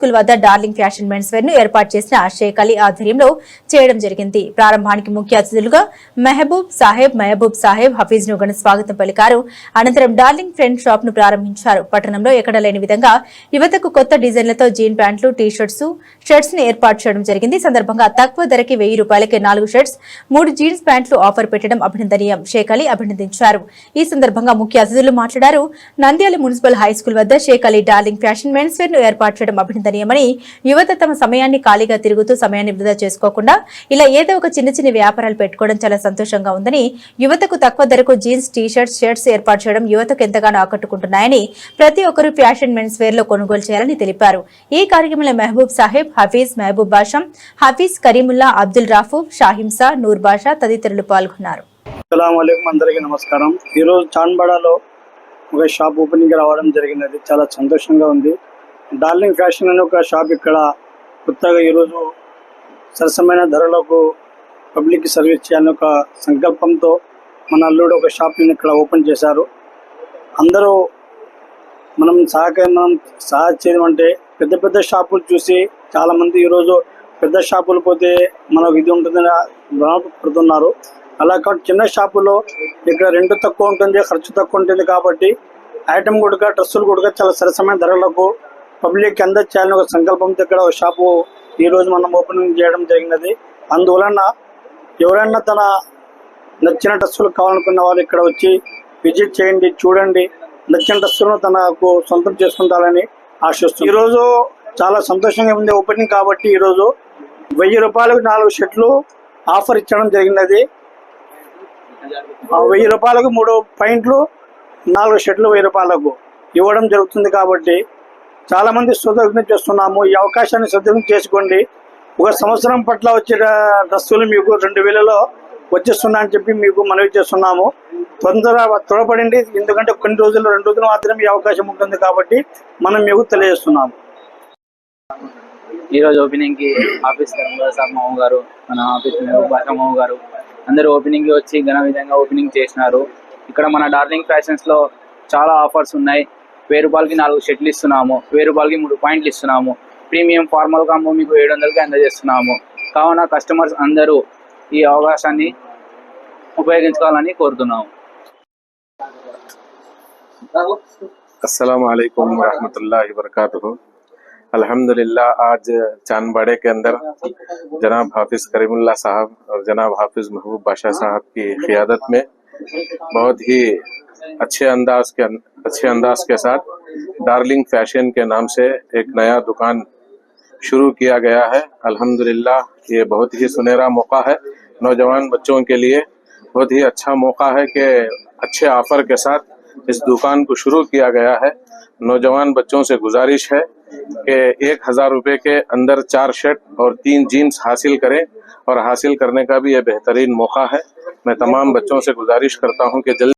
School వద్ద darling fashion men's wear ను ఏర్పాటు చేసిన షేక్ అలీ ఆధ్వర్యంలో చేయడం జరిగింది. ప్రారంభానికి ముఖ్య అతిథులుగా మహబూబ్ సాహెబ్ హఫీజ్ ను ఘన స్వాగతం పలికారు. అనంతరం డార్లింగ్ ఫ్రెండ్ షాప్ ను ప్రారంభించారు. పట్టణంలో ఎక్కడ లేని విధంగా యువతకు కొత్త డిజైన్లతో జీన్ ప్యాంట్లు, టీ షర్ట్స్ ను ఏర్పాటు చేయడం జరిగింది. ఈ సందర్భంగా తక్కువ ధరకి 1000 రూపాయలకి 4 షర్ట్స్, 3 జీన్స్ ప్యాంట్లు ఆఫర్ పెట్టడం అభినందనీయం. షేక్ అలీ అభినందించారు. ఈ సందర్భంగా ముఖ్య అతిథులు మాట్లాడారు. నంద్యాల మున్సిపల్ హై స్కూల్ వద్ద Sheikh Ali darling fashion men's wear ను ఏర్పాటు చేయడం అభినందనీయమని, యువత తమ సమయాన్ని ఖాళీగా తిరుగుతూ సమయాన్ని వృధా చేసుకోకుండా ఇలా ఏదో ఒక చిన్న వ్యాపారాలు పెట్టుకోవడం చాలా సంతోషంగా ఉందని, యువతకు తక్కువ ధరకు జీన్స్, టీ షర్ట్స్ ఏర్పాటు చేయడం యువతకు ఎంతగానో ఆకట్టుకుంటున్నాయని, ప్రతి ఒక్కరూ ఫ్యాషన్ మెన్స్ వేర్ లో కొనుగోలు చేయాలని తెలిపారు. ఈ కార్యక్రమంలో మహబూబ్ సాహెబ్, హఫీజ్, మహబూబ్ బాషం, హఫీజ్, కరీముల్లా, అబ్దుల్ రాఫూఫ్, షాహింసా, నూర్ బాషా తదితరులు పాల్గొన్నారు. అందరికీ నమస్కారం. ఈరోజు చాన్బడాలో ఒక షాప్ ఓపెనింగ్ రావడం జరిగినది. చాలా సంతోషంగా ఉంది. డార్లింగ్ ఫ్యాషన్ అనే ఒక షాప్ ఇక్కడ కొత్తగా ఈరోజు సరసమైన ధరలకు పబ్లిక్ సర్వీస్ చేయాలని ఒక సంకల్పంతో మన అల్లుడు ఒక షాప్ని ఇక్కడ ఓపెన్ చేశారు. అందరూ మనం సహాయం అంటే పెద్ద షాపులు చూసి చాలామంది ఈరోజు పెద్ద షాపులు పోతే మనకు ఇది ఉంటుందని పడుతున్నారు. అలా కాబట్టి చిన్న షాపులో ఇక్కడ రెంట్ తక్కువ ఉంటుంది, ఖర్చు తక్కువ ఉంటుంది. కాబట్టి ఐటమ్ కూడా, డ్రెస్సులు కూడా చాలా సరసమైన ధరలకు పబ్లిక్ అందచేయాలని ఒక సంకల్పంతో ఇక్కడ ఒక షాపు ఈరోజు మనం ఓపెనింగ్ చేయడం జరిగినది. అందువలన ఎవరైనా తన నచ్చిన డ్రెస్సులు కావాలనుకున్న వాళ్ళు ఇక్కడ వచ్చి విజిట్ చేయండి, చూడండి. నచ్చిన డ్రెస్సులను తనకు సొంతం చేసుకుంటారని ఆశిస్తుంది. ఈరోజు చాలా సంతోషంగా ఉంది ఓపెనింగ్ కాబట్టి ఈరోజు 1000 రూపాయలకు 4 షర్ట్లు ఆఫర్ ఇచ్చడం జరిగినది. 1000 రూపాయలకు 3 పాయింట్లు, 4 షర్ట్లు 1000 రూపాయలకు ఇవ్వడం జరుగుతుంది. కాబట్టి చాలా మంది సద్వినియోగం చేస్తున్నాము. ఈ అవకాశాన్ని సద్వినియోగం చేసుకోండి. ఒక సంవత్సరం పట్ల వచ్చే డ్రెస్సులు మీకు 2000లో వచ్చేస్తున్నా అని చెప్పి మీకు మనవి చేస్తున్నాము. త్వరపడండి. ఎందుకంటే కొన్ని రోజులు 2 రోజులు మాత్రమే ఈ అవకాశం ఉంటుంది. కాబట్టి మనం మీకు తెలియజేస్తున్నాము. ఈరోజు ఓపెనింగ్ కి ఆఫీస్ మావు గారు, మన ఆఫీస్ భాషా మావు గారు అందరూ ఓపెనింగ్ కి వచ్చి ఘన విధంగా ఓపెనింగ్ చేసినారు. ఇక్కడ మన డార్లింగ్ ఫ్యాషన్స్ లో చాలా ఆఫర్స్ ఉన్నాయి. 1000 రూపాయలకి 4 షర్ట్లు ఇస్తున్నాము, 1000 రూపాయలకి 3 పాయింట్లు ఇస్తున్నాము. ప్రీమియం ఫార్మల్ కాంబో మీకు 700కి అందజేస్తున్నాము. కావున కస్టమర్స్ అందరూ ఈ అవకాశాన్ని ఉపయోగించుకోవాలని కోరుతున్నాము. अस्सलाम वालेकुम रहमतुल्लाहि वबरकातुहू। अल्हम्दुलिल्लाह आज चांदबाड़े के अंदर जनाब हाफिज करीमुल्लाह साहब और जनाब हाफिज महबूब बाशा साहब की क़ियादत में बहुत ही अच्छे अंदाज के साथ डार्लिंग फैशन के नाम से एक नया दुकान शुरू किया गया है। अल्हम्दुलिल्लाह ये बहुत ही सुनहरा मौका है नौजवान बच्चों के लिए। बहुत ही अच्छा मौका है कि अच्छे ऑफर के साथ इस दुकान को शुरू किया गया है। नौजवान बच्चों से गुजारिश है कि 1000 रुपये के अंदर 4 शर्ट और 3 जीन्स हासिल करें, और हासिल करने का भी ये बेहतरीन मौका है। मैं तमाम बच्चों से गुजारिश करता हूं कि जल्दी